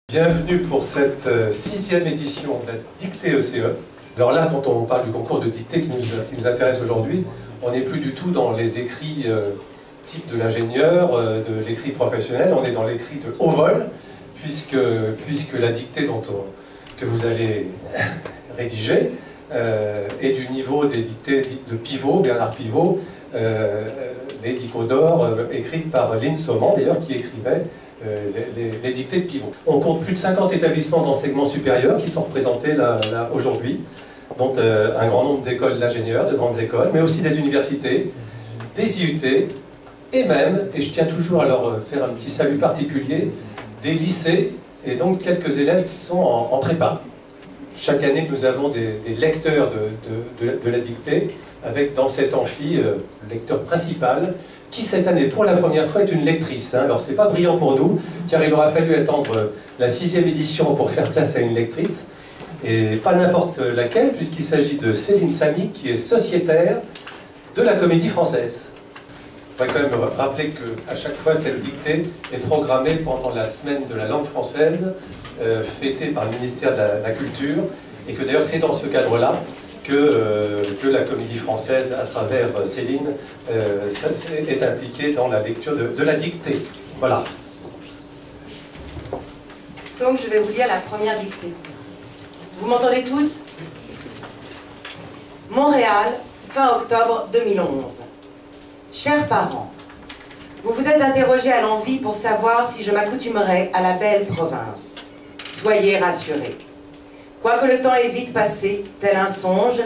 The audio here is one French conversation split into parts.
Bienvenue pour cette sixième édition de la dictée ECE. Alors là, quand on parle du concours de dictée qui nous intéresse aujourd'hui, on n'est plus du tout dans les écrits type de l'ingénieur, de l'écrit professionnel, on est dans l'écrit de haut vol, puisque la dictée que vous allez rédiger est du niveau des dictées dites de Pivot, Bernard Pivot, les dictées d'or écrites par Lynn Sauman, d'ailleurs, qui écrivait les dictées de Pivot. On compte plus de 50 établissements d'enseignement supérieur qui sont représentés là aujourd'hui, dont un grand nombre d'écoles d'ingénieurs, de grandes écoles, mais aussi des universités, des IUT, et même, et je tiens toujours à leur faire un petit salut particulier, des lycées, et donc quelques élèves qui sont en prépa. Chaque année, nous avons des lecteurs de la dictée, avec dans cet amphi, le lecteur principal, qui cette année, pour la première fois, est une lectrice. Alors c'est pas brillant pour nous, car il aura fallu attendre la 6e édition pour faire place à une lectrice, et pas n'importe laquelle, puisqu'il s'agit de Céline Samy, qui est sociétaire de la Comédie Française. Je voudrais quand même rappeler qu'à chaque fois, cette dictée est programmée pendant la semaine de la langue française, fêtée par le ministère de la Culture, et que d'ailleurs c'est dans ce cadre-là que la Comédie Française, à travers Céline, est impliquée dans la lecture de la dictée. Voilà. Donc je vais vous lire la première dictée. Vous m'entendez tous? Montréal, fin octobre 2011. Chers parents, vous vous êtes interrogés à l'envi pour savoir si je m'accoutumerais à la belle province. Soyez rassurés. Quoique le temps est vite passé, tel un songe,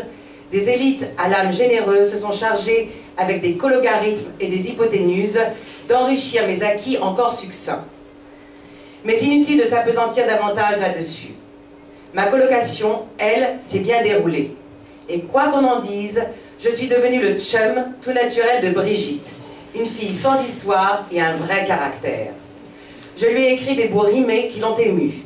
des élites à l'âme généreuse se sont chargées, avec des cologarithmes et des hypoténuses, d'enrichir mes acquis encore succincts. Mais inutile de s'appesantir davantage là-dessus. Ma colocation, elle, s'est bien déroulée. Et quoi qu'on en dise, je suis devenue le chum tout naturel de Brigitte, une fille sans histoire et un vrai caractère. Je lui ai écrit des bouts rimés qui l'ont émue.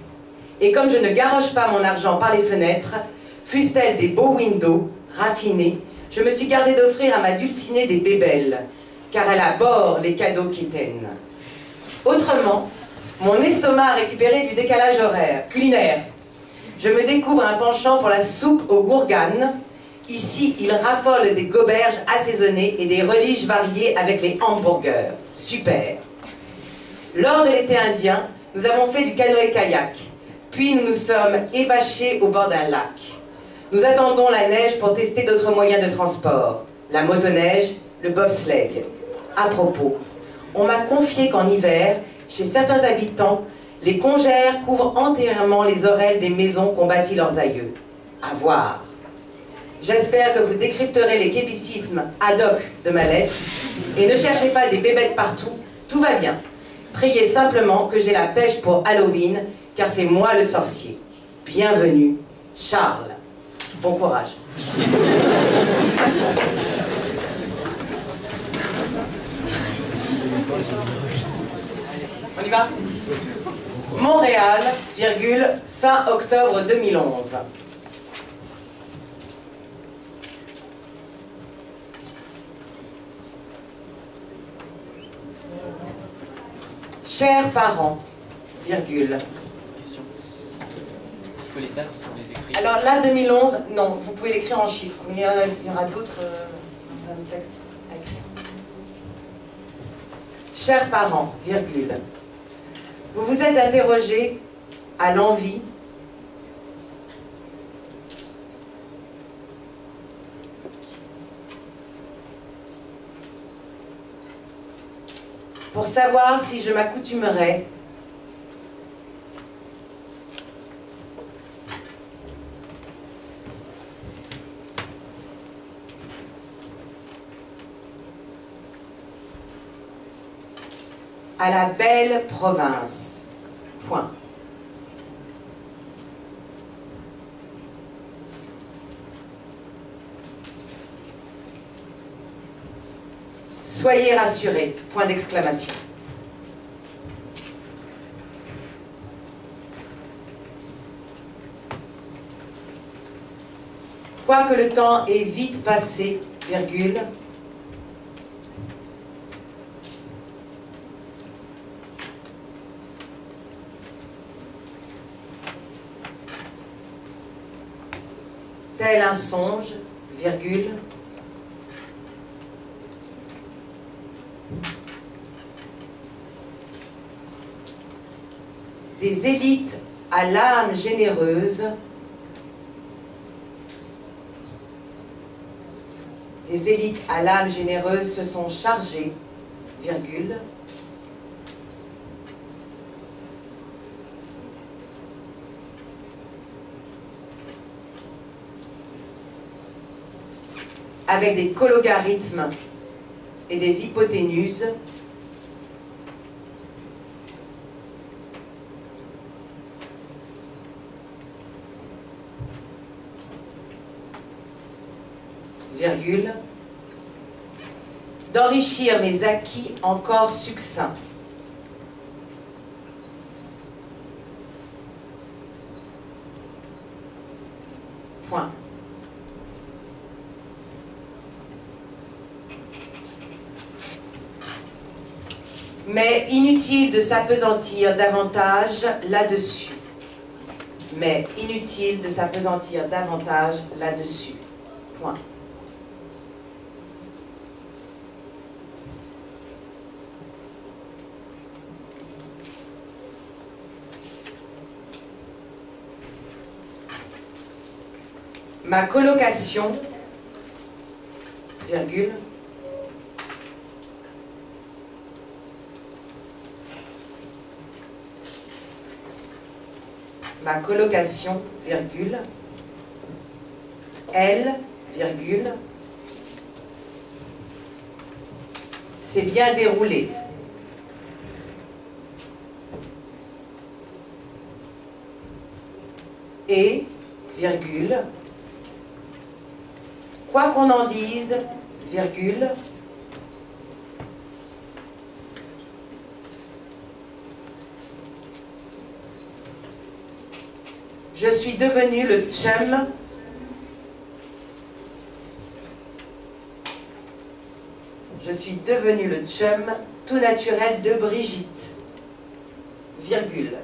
Et comme je ne garoche pas mon argent par les fenêtres, fussent-elles des beaux windows, raffinés, je me suis gardé d'offrir à ma dulcinée des bébelles, car elle abhorre les cadeaux quétaines. Autrement, mon estomac a récupéré du décalage horaire, culinaire. Je me découvre un penchant pour la soupe aux gourganes. Ici, il raffole des goberges assaisonnées et des religes variées avec les hamburgers. Super. Lors de l'été indien, nous avons fait du canoë-kayak. Puis nous nous sommes évachés au bord d'un lac. Nous attendons la neige pour tester d'autres moyens de transport. La motoneige, le bobsleigh. À propos, on m'a confié qu'en hiver, chez certains habitants, les congères couvrent entièrement les orelles des maisons qu'ont bâties leurs aïeux. À voir. J'espère que vous décrypterez les kébicismes ad hoc de ma lettre et ne cherchez pas des bébêtes partout, tout va bien. Priez simplement que j'ai la pêche pour Halloween, car c'est moi le sorcier. Bienvenue, Charles. Bon courage. On y va? Montréal, virgule, fin octobre 2011. Chers parents, virgule. Est-ce que les dates sont les écrites? Alors là, 2011, non, vous pouvez l'écrire en chiffres, mais il y aura d'autres dans le texte à écrire. Chers parents, virgule. Vous vous êtes interrogés à l'envi pour savoir si je m'accoutumerais à la belle province. Point. Soyez rassurés. Point d'exclamation. Quoique le temps ait vite passé, virgule, tel un songe, virgule, des élites à l'âme généreuse, des élites à l'âme généreuse se sont chargées, virgule, avec des cologarithmes et des hypoténuses, virgule, d'enrichir mes acquis encore succincts. Point. Mais inutile de s'appesantir davantage là-dessus. Mais inutile de s'appesantir davantage là-dessus. Point. Ma colocation, virgule, ma colocation, virgule, elle, virgule, s'est bien déroulée. Et, virgule, quoi qu'on en dise, virgule, je suis devenu le chum tout naturel de Brigitte, virgule.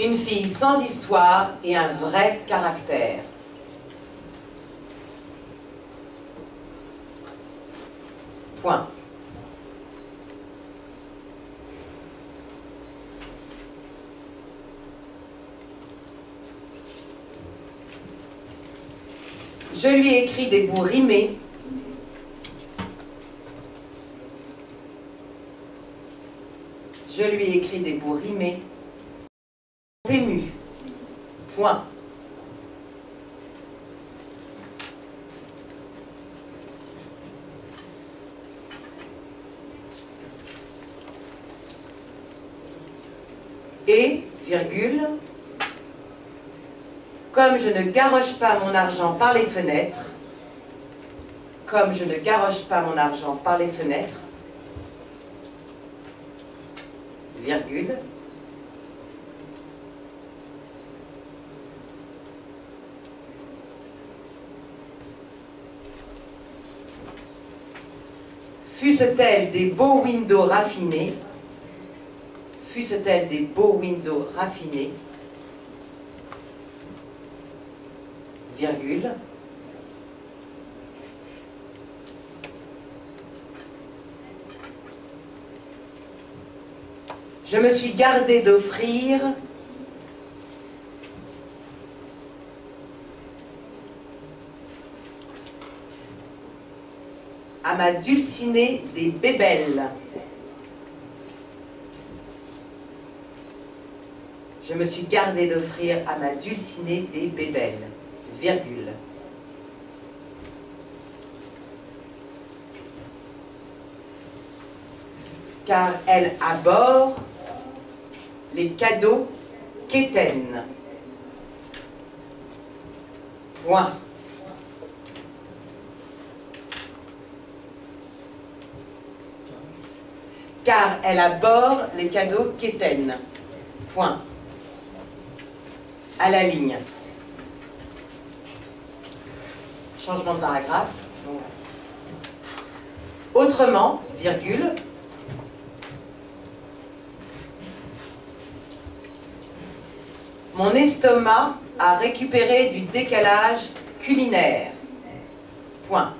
Une fille sans histoire et un vrai caractère. Point. Je lui ai écrit des bouts rimés. Je lui ai écrit des bouts rimés. Ému. Point. Et, virgule, comme je ne garoche pas mon argent par les fenêtres, comme je ne garoche pas mon argent par les fenêtres, virgule, fussent-elles des beaux windows raffinés, fussent-elles des beaux windows raffinés, virgule, je me suis gardé d'offrir à ma dulcinée des bébelles. Je me suis gardé d'offrir à ma dulcinée des bébelles, virgule. Car elle abhorre les cadeaux quétaines. Point. Car elle abhorre les cadeaux quétaines. Point. À la ligne. Changement de paragraphe. Donc, Autrement, virgule, mon estomac a récupéré du décalage culinaire. Point.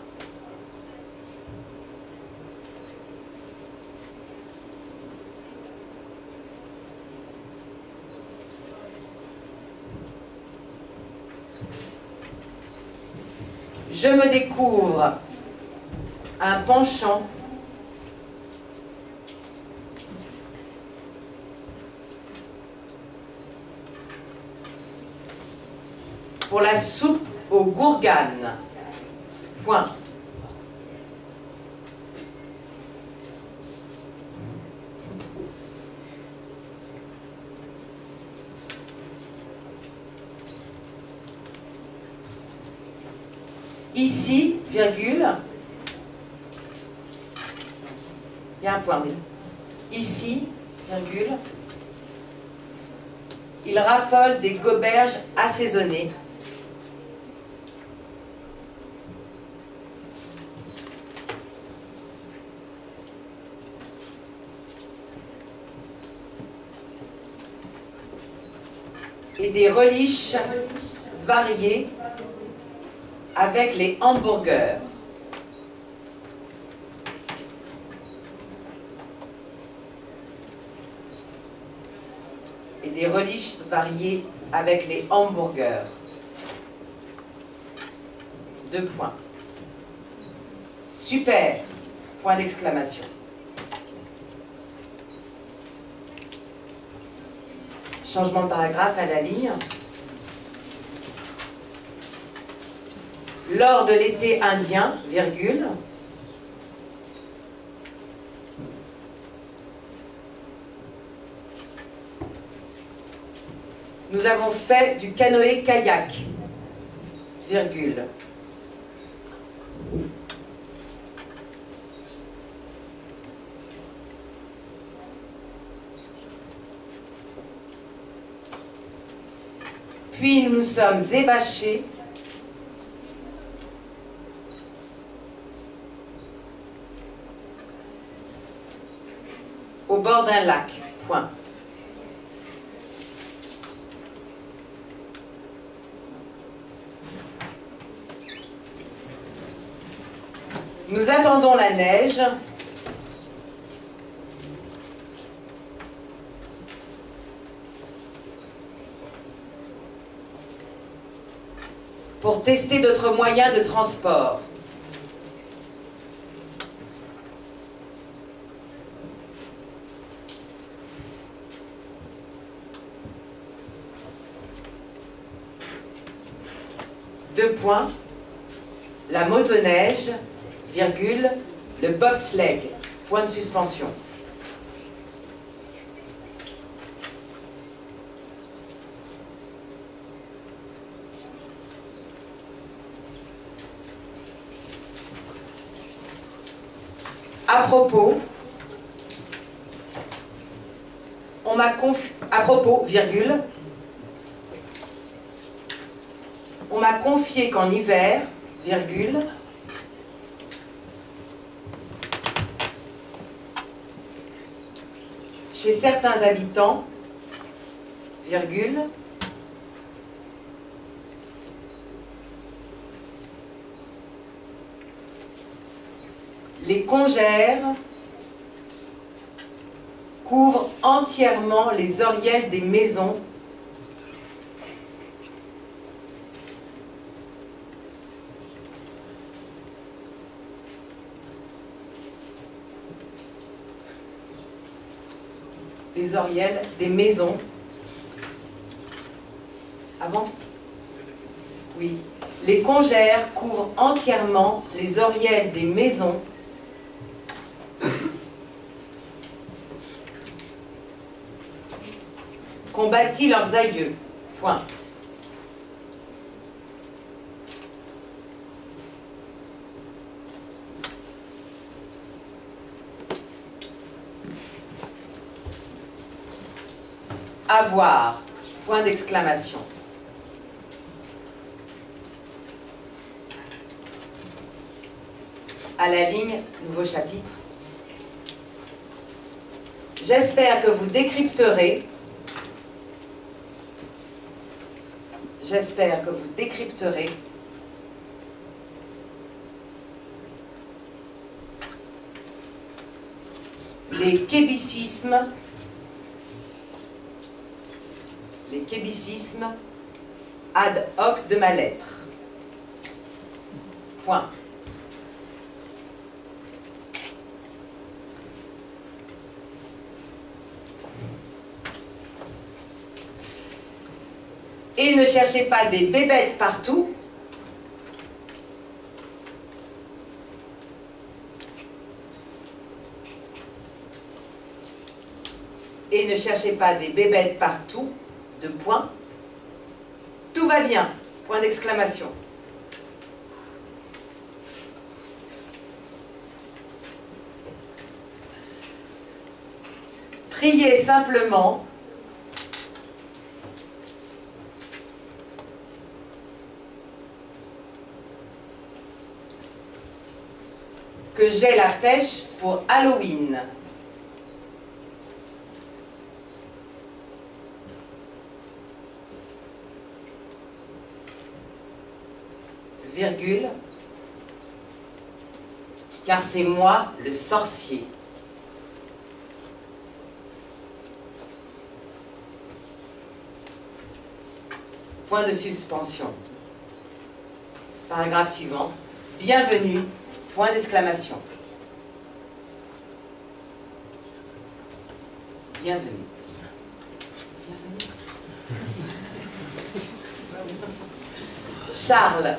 Je me découvre un penchant pour la soupe aux gourganes. Point. Ici, virgule, il y a un point, oui. Ici, virgule, il raffole des goberges assaisonnées. Et des reliches variées avec les hamburgers. Et des reliches variées avec les hamburgers. 2 points. Super! Point d'exclamation. Changement de paragraphe à la ligne. Lors de l'été indien, virgule, nous avons fait du canoë-kayak, virgule. Puis nous nous sommes évachés au bord d'un lac. Point. Nous attendons la neige pour tester d'autres moyens de transport. Deux points, la motoneige, virgule, le bobsleigh, point de suspension. À propos, on m'a confié, à propos, virgule, on m'a confié qu'en hiver, virgule, chez certains habitants, virgule, les congères couvrent entièrement les oriels des maisons avant? Oui. Les congères couvrent entièrement les oriels des maisons qu'ont bâti leurs aïeux. Point. Avoir, point d'exclamation. à la ligne nouveau chapitre. J'espère que vous décrypterez. J'espère que vous décrypterez les kébicismes ad hoc de ma lettre. Point. Et ne cherchez pas des bébêtes partout. Et ne cherchez pas des bébêtes partout, de points. Tout va bien, point d'exclamation. Priez simplement que j'ai la pêche pour Halloween. Virgule, car c'est moi le sorcier. Point de suspension. Paragraphe suivant. Bienvenue, point d'exclamation. Bienvenue. Bienvenue. Charles.